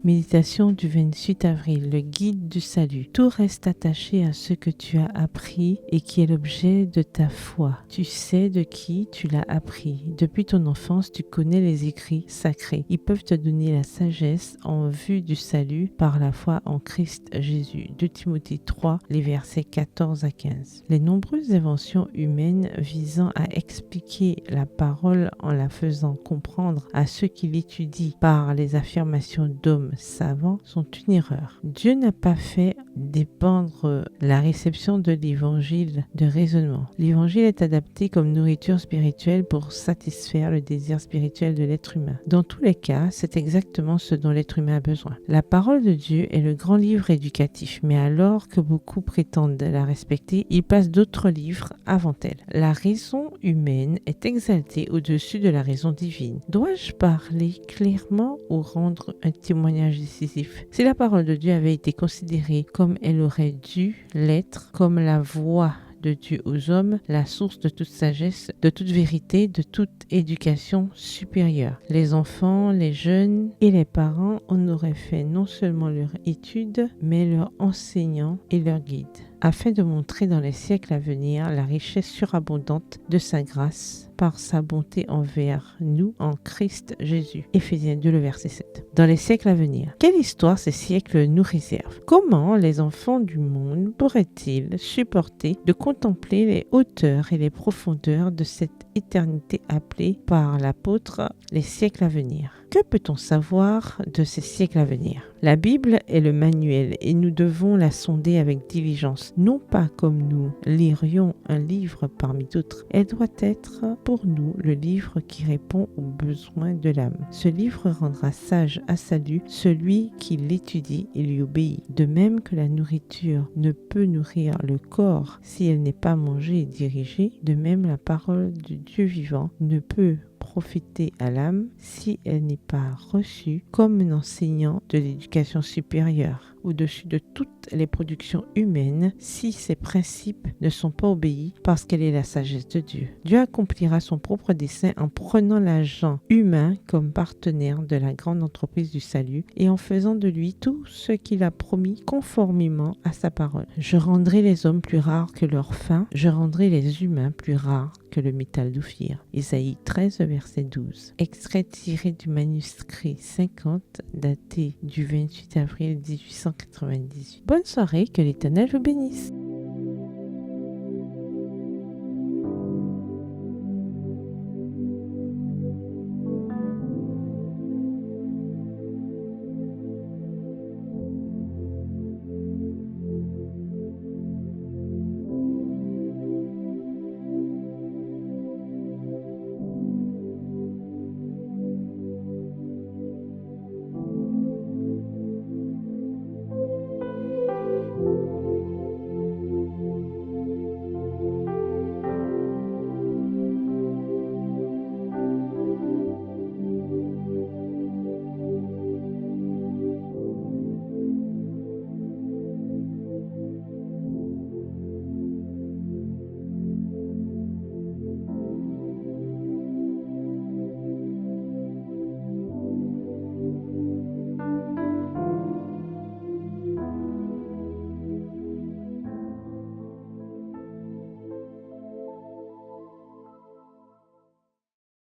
Méditation du 28 avril, le guide du salut. Tout reste attaché à ce que tu as appris et qui est l'objet de ta foi. Tu sais de qui tu l'as appris. Depuis ton enfance, tu connais les écrits sacrés. Ils peuvent te donner la sagesse en vue du salut par la foi en Christ Jésus. 2 Timothée 3, les versets 14 à 15. Les nombreuses inventions humaines visant à expliquer la parole en la faisant comprendre à ceux qui l'étudient par les affirmations d'hommes savants sont une erreur. Dieu n'a pas fait dépendre la réception de l'évangile de raisonnement. L'évangile est adapté comme nourriture spirituelle pour satisfaire le désir spirituel de l'être humain. Dans tous les cas, c'est exactement ce dont l'être humain a besoin. La parole de Dieu est le grand livre éducatif, mais alors que beaucoup prétendent la respecter, il passe d'autres livres avant elle. La raison humaine est exaltée au-dessus de la raison divine. Dois-je parler clairement ou rendre un témoignage décisif? Si la parole de Dieu avait été considérée comme elle aurait dû l'être, comme la voix de Dieu aux hommes, la source de toute sagesse, de toute vérité, de toute éducation supérieure. Les enfants, les jeunes et les parents en auraient fait non seulement leur étude, mais leur enseignant et leur guide, afin de montrer dans les siècles à venir la richesse surabondante de sa grâce par sa bonté envers nous en Christ Jésus. Éphésiens 2, le verset 7. Dans les siècles à venir, quelle histoire ces siècles nous réservent? Comment les enfants du monde pourraient-ils supporter de contempler les hauteurs et les profondeurs de cette éternité appelée par l'apôtre les siècles à venir? Que peut-on savoir de ces siècles à venir? La Bible est le manuel et nous devons la sonder avec diligence, non pas comme nous lirions un livre parmi d'autres. Elle doit être pour nous le livre qui répond aux besoins de l'âme. Ce livre rendra sage à salut celui qui l'étudie et lui obéit. De même que la nourriture ne peut nourrir le corps si elle n'est pas mangée et dirigée, de même la parole du Dieu vivant ne peut profiter à l'âme si elle n'est pas reçue comme un enseignant de l'éducation supérieure au-dessus de toutes les productions humaines si ces principes ne sont pas obéis parce qu'elle est la sagesse de Dieu. Dieu accomplira son propre dessein en prenant l'agent humain comme partenaire de la grande entreprise du salut et en faisant de lui tout ce qu'il a promis conformément à sa parole. Je rendrai les hommes plus rares que leur faim, je rendrai les humains plus rares que le métal d'Ophir. Isaïe 13, verset 12. Extrait tiré du manuscrit 50, daté du 28 avril 1898. Bonne soirée, que l'Éternel vous bénisse.